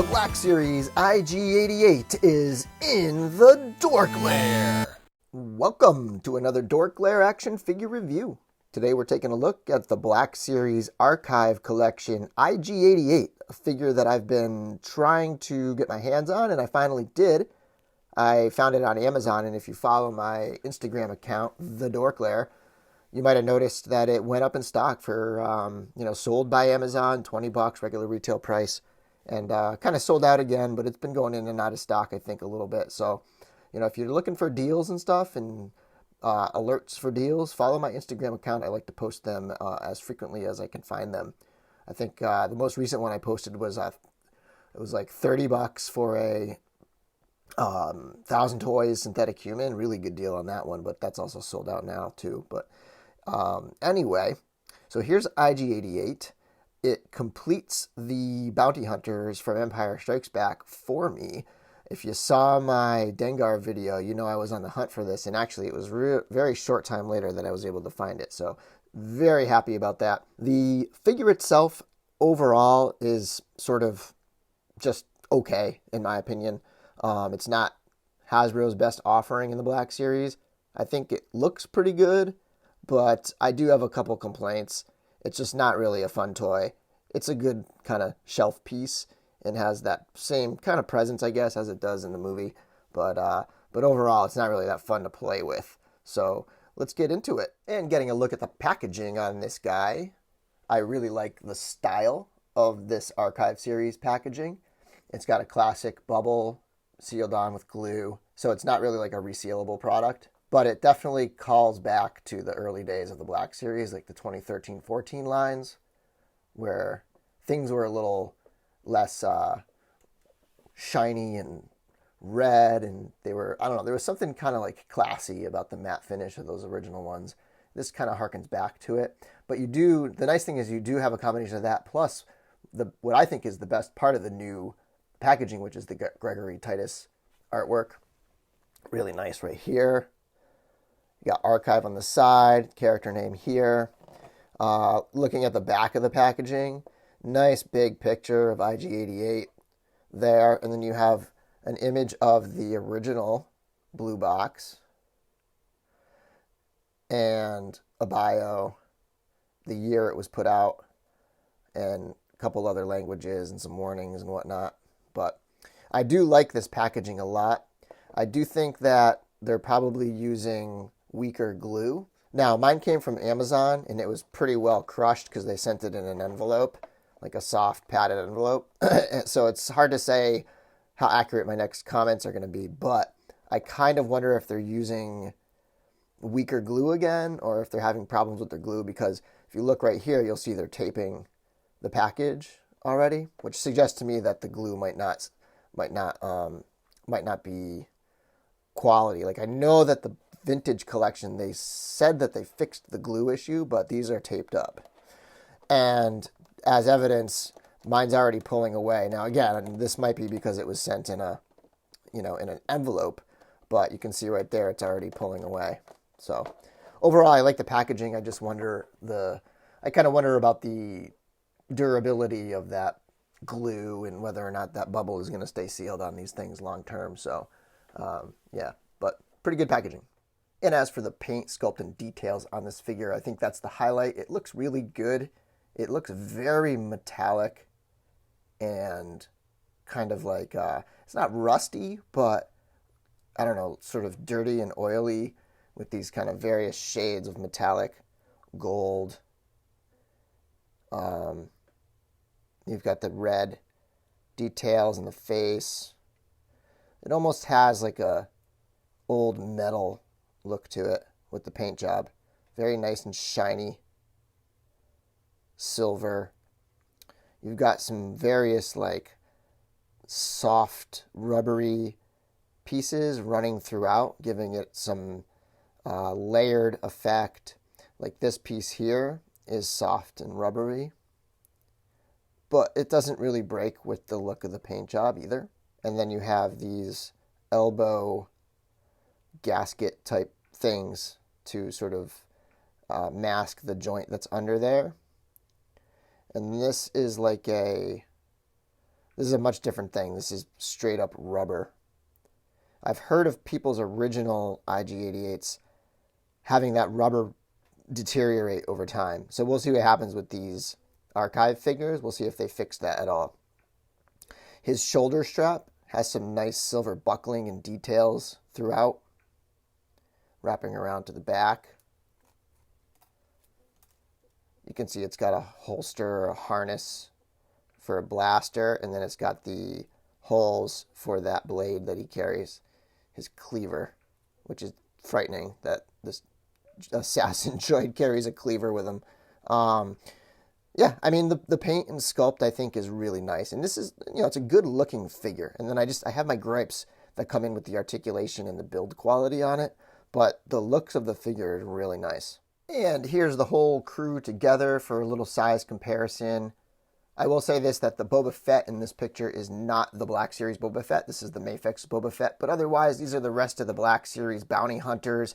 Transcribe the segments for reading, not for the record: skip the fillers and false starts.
The Black Series IG-88 is in the DorkLair. Welcome to another DorkLair action figure review. Today we're taking a look at the Black Series Archive Collection IG-88, a figure that I've been trying to get my hands on, and I finally did. I found it on Amazon, and if you follow my Instagram account, the DorkLair, you might have noticed that it went up in stock for, sold by Amazon, $20, regular retail price. And kind of sold out again, but it's been going in and out of stock, I think, a little bit. So, if you're looking for deals and stuff and alerts for deals, follow my Instagram account. I like to post them as frequently as I can find them. I think the most recent one I posted was it was like $30 for a 1,000 Toys synthetic human. Really good deal on that one, but that's also sold out now too. But anyway, so here's IG-88. It completes the bounty hunters from Empire Strikes Back for me. If you saw my Dengar video, you know I was on the hunt for this, and actually it was very short time later that I was able to find it. So very happy about that. The figure itself overall is sort of just okay, in my opinion. It's not Hasbro's best offering in the Black Series. I think it looks pretty good, but I do have a couple complaints. It's just not really a fun toy. It's a good kind of shelf piece and has that same kind of presence, I guess, as it does in the movie. But overall, it's not really that fun to play with. So let's get into it. And getting a look at the packaging on this guy, I really like the style of this Archive Series packaging. It's got a classic bubble sealed on with glue, so it's not really like a resealable product. But it definitely calls back to the early days of the Black Series, like the 2013-14 lines, where things were a little less shiny and red, and they were, there was something kind of like classy about the matte finish of those original ones. This kind of harkens back to it. But the nice thing is you do have a combination of that, plus what I think is the best part of the new packaging, which is the Gregory Titus artwork. Really nice right here. You got Archive on the side, character name here. Looking at the back of the packaging, nice big picture of IG-88 there. And then you have an image of the original blue box and a bio, the year it was put out, and a couple other languages and some warnings and whatnot. But I do like this packaging a lot. I do think that they're probably using weaker glue. Now, mine came from Amazon, and it was pretty well crushed because they sent it in an envelope, like a soft padded envelope. So it's hard to say how accurate my next comments are going to be, but I kind of wonder if they're using weaker glue again, or if they're having problems with their glue, because if you look right here, you'll see they're taping the package already, which suggests to me that the glue might not be quality. Like, I know that the vintage collection, they said that they fixed the glue issue, but these are taped up. And as evidence, mine's already pulling away. Now, again, this might be because it was sent in in an envelope, but you can see right there it's already pulling away. So overall, I like the packaging. I just wonder about the durability of that glue and whether or not that bubble is going to stay sealed on these things long term. So but pretty good packaging. And as for the paint, sculpt, and details on this figure, I think that's the highlight. It looks really good. It looks very metallic and kind of like, it's not rusty, but I don't know, sort of dirty and oily with these kind of various shades of metallic gold. You've got the red details in the face. It almost has like a old metal look to it with the paint job. Very nice and shiny. Silver. You've got some various like soft rubbery pieces running throughout, giving it some layered effect. Like this piece here is soft and rubbery, but it doesn't really break with the look of the paint job either. And then you have these elbow gasket type things to sort of mask the joint that's under there. And this is like a This is a much different thing. This is straight up rubber. I've heard of people's original IG-88s having that rubber deteriorate over time. So we'll see what happens with these archive figures. We'll see if they fix that at all. His shoulder strap has some nice silver buckling and details throughout, wrapping around to the back. You can see it's got a holster, a harness for a blaster, and then it's got the holes for that blade that he carries, his cleaver, which is frightening that this assassin droid carries a cleaver with him. Yeah, I mean, the paint and sculpt, I think, is really nice. And this is, it's a good looking figure. And then I have my gripes that come in with the articulation and the build quality on it. But the looks of the figure is really nice. And here's the whole crew together for a little size comparison. I will say this, that the Boba Fett in this picture is not the Black Series Boba Fett. This is the Mafex Boba Fett. But otherwise, these are the rest of the Black Series bounty hunters.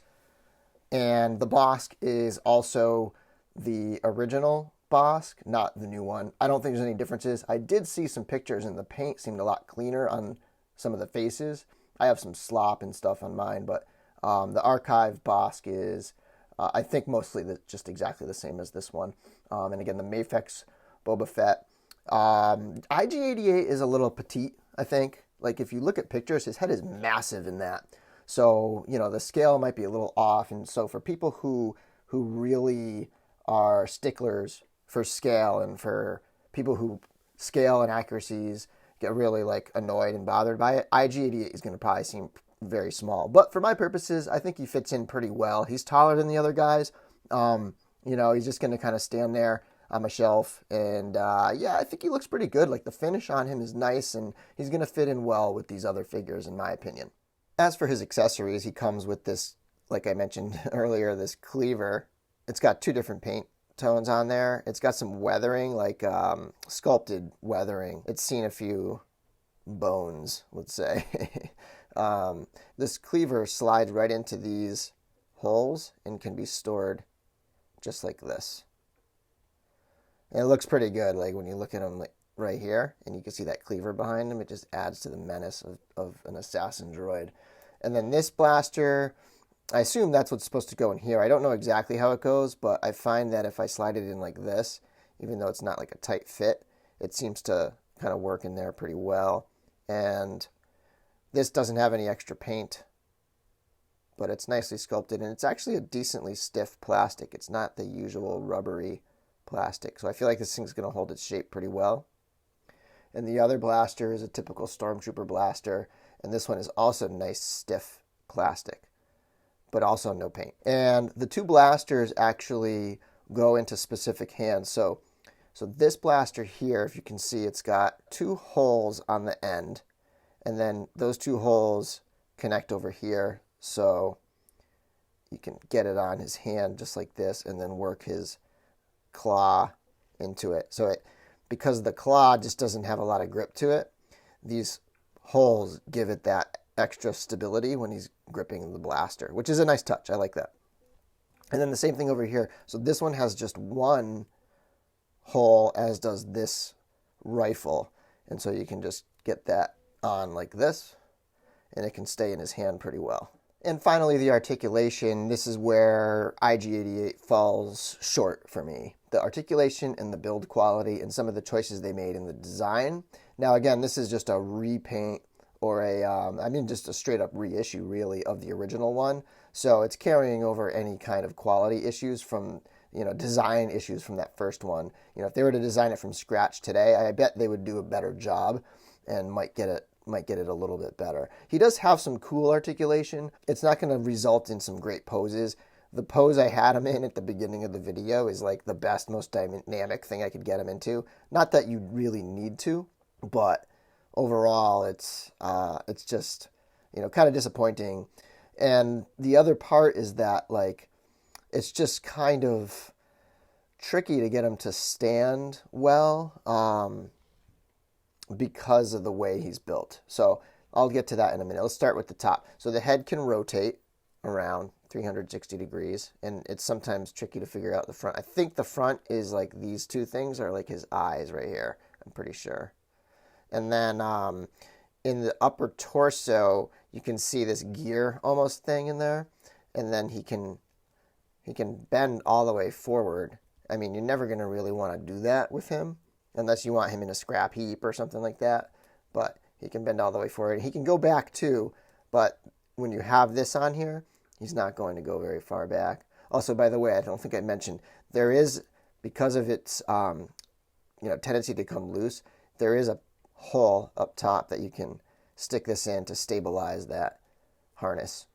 And the Bossk is also the original Bossk, not the new one. I don't think there's any differences. I did see some pictures and the paint seemed a lot cleaner on some of the faces. I have some slop and stuff on mine, but the archive Bossk is, I think, mostly just exactly the same as this one. And again, the Mafex Boba Fett. IG-88 is a little petite, I think. Like, if you look at pictures, his head is massive in that. So, the scale might be a little off. And so for people who really are sticklers for scale, and for people who scale and accuracies get really annoyed and bothered by it, IG-88 is going to probably seem very small. But for my purposes, I think he fits in pretty well. He's taller than the other guys. He's just going to kind of stand there on my shelf. And I think he looks pretty good. Like, the finish on him is nice, and he's going to fit in well with these other figures, in my opinion. As for his accessories, he comes with this, like I mentioned earlier, this cleaver. It's got two different paint tones on there. It's got some weathering, sculpted weathering. It's seen a few bones, let's say. This cleaver slides right into these holes and can be stored just like this. And it looks pretty good, when you look at him right here, and you can see that cleaver behind him. It just adds to the menace of an assassin droid. And then this blaster, I assume that's what's supposed to go in here. I don't know exactly how it goes, but I find that if I slide it in like this, even though it's not like a tight fit, it seems to kind of work in there pretty well. And this doesn't have any extra paint, but it's nicely sculpted, and it's actually a decently stiff plastic. It's not the usual rubbery plastic, so I feel like this thing's going to hold its shape pretty well. And the other blaster is a typical Stormtrooper blaster, and this one is also nice stiff plastic, but also no paint. And the two blasters actually go into specific hands. So this blaster here, if you can see, it's got two holes on the end, and then those two holes connect over here, so you can get it on his hand just like this, and then work his claw into it. So because the claw just doesn't have a lot of grip to it, these holes give it that extra stability when he's gripping the blaster, which is a nice touch. I like that. And then the same thing over here. So this one has just one hole, as does this rifle. And so you can just get that on like this, and it can stay in his hand pretty well. And finally, the articulation. This is where IG-88 falls short for me. The articulation and the build quality and some of the choices they made in the design. Now, again, this is just a repaint or just a straight up reissue, really, of the original one. So it's carrying over any kind of quality issues from, design issues from that first one. If they were to design it from scratch today, I bet they would do a better job and might get it a little bit better. He does have some cool articulation. It's not going to result in some great poses. The pose I had him in at the beginning of the video is like the best, most dynamic thing I could get him into. Not that you really need to, but overall it's just, kind of disappointing. And the other part is that it's just kind of tricky to get him to stand well, because of the way he's built. So I'll get to that in a minute. Let's start with the top. So the head can rotate around 360 degrees, and it's sometimes tricky to figure out the front. I think the front is like these two things are like his eyes right here, I'm pretty sure. And then in the upper torso, you can see this gear almost thing in there. And then he can bend all the way forward. I mean, you're never going to really want to do that with him unless you want him in a scrap heap or something like that. But he can bend all the way forward. He can go back too, but when you have this on here, he's not going to go very far back. Also, by the way, I don't think I mentioned, there is, because of its tendency to come loose, there is a hole up top that you can stick this in to stabilize that harness.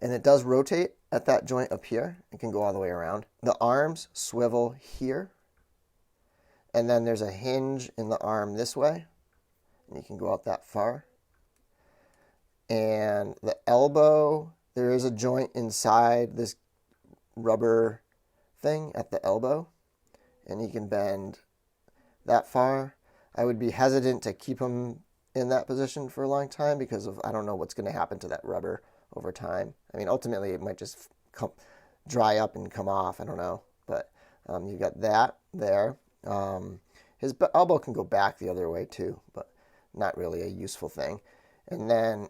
And it does rotate at that joint up here. It can go all the way around. The arms swivel here. And then there's a hinge in the arm this way. And you can go out that far. And the elbow, there is a joint inside this rubber thing at the elbow. And you can bend that far. I would be hesitant to keep him in that position for a long time because of, I don't know what's going to happen to that rubber over time. I mean, ultimately, it might just dry up and come off. I don't know. But you got that there. His elbow can go back the other way too, but not really a useful thing. And then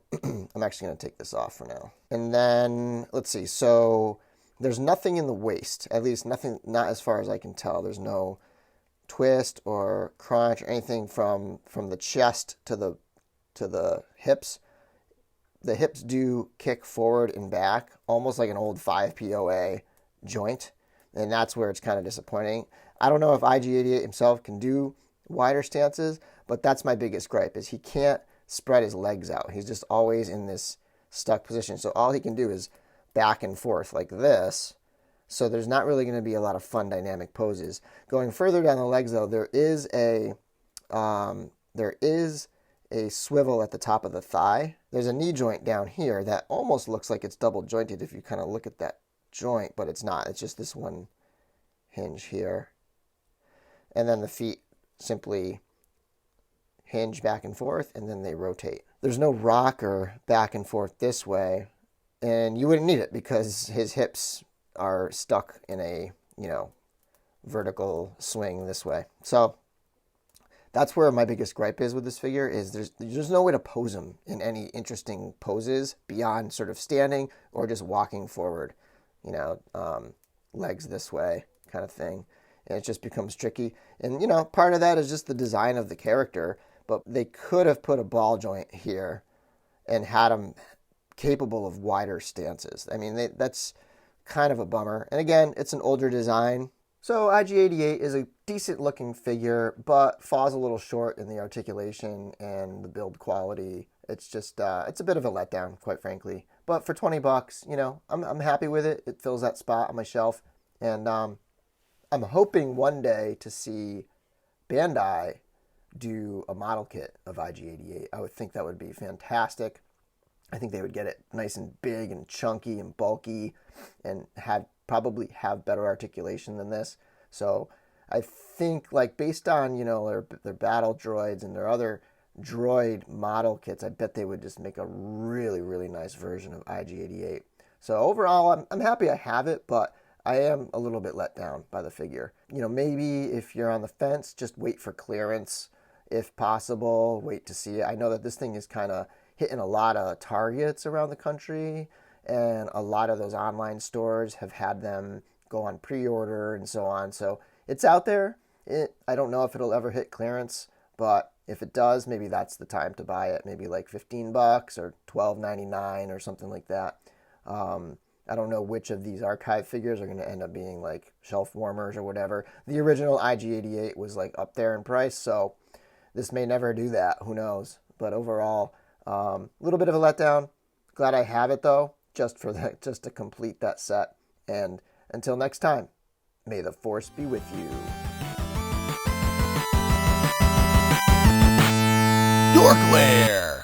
I'm actually going to take this off for now. And then let's see. So there's nothing in the waist, at least nothing, not as far as I can tell. There's no twist or crunch or anything from the chest to the hips. The hips do kick forward and back, almost like an old 5POA joint, and that's where it's kind of disappointing. I don't know if IG-88 himself can do wider stances, but that's my biggest gripe, is he can't spread his legs out. He's just always in this stuck position. So all he can do is back and forth like this. So there's not really going to be a lot of fun dynamic poses. Going further down the legs, though, there is a swivel at the top of the thigh. There's a knee joint down here that almost looks like it's double jointed if you kind of look at that joint, but it's not. It's just this one hinge here. And then the feet simply hinge back and forth, and then they rotate. There's no rocker back and forth this way, and you wouldn't need it because his hips are stuck in a, vertical swing this way. So that's where my biggest gripe is with this figure, is there's no way to pose him in any interesting poses beyond sort of standing or just walking forward, legs this way kind of thing. And it just becomes tricky. And, part of that is just the design of the character, but they could have put a ball joint here and had him capable of wider stances. I mean, that's kind of a bummer. And again, it's an older design. So IG-88 is a decent looking figure, but falls a little short in the articulation and the build quality. It's just, it's a bit of a letdown, quite frankly. But for $20, I'm happy with it. It fills that spot on my shelf. And I'm hoping one day to see Bandai do a model kit of IG-88. I would think that would be fantastic. I think they would get it nice and big and chunky and bulky and probably have better articulation than this. So I think, based on, their battle droids and their other droid model kits, I bet they would just make a really, really nice version of IG-88. So overall, I'm happy I have it, but I am a little bit let down by the figure. Maybe if you're on the fence, just wait for clearance if possible. Wait to see it. I know that this thing is kind of hitting a lot of targets around the country, and a lot of those online stores have had them go on pre-order and so on. So it's out there. I don't know if it'll ever hit clearance, but if it does, maybe that's the time to buy it. Maybe like $15 or $12.99 or something like that. I don't know which of these archive figures are going to end up being like shelf warmers or whatever. The original IG-88 was up there in price, so this may never do that. Who knows? But overall, a little bit of a letdown. Glad I have it though, just to complete that set. And until next time, may the Force be with you. DorkLair.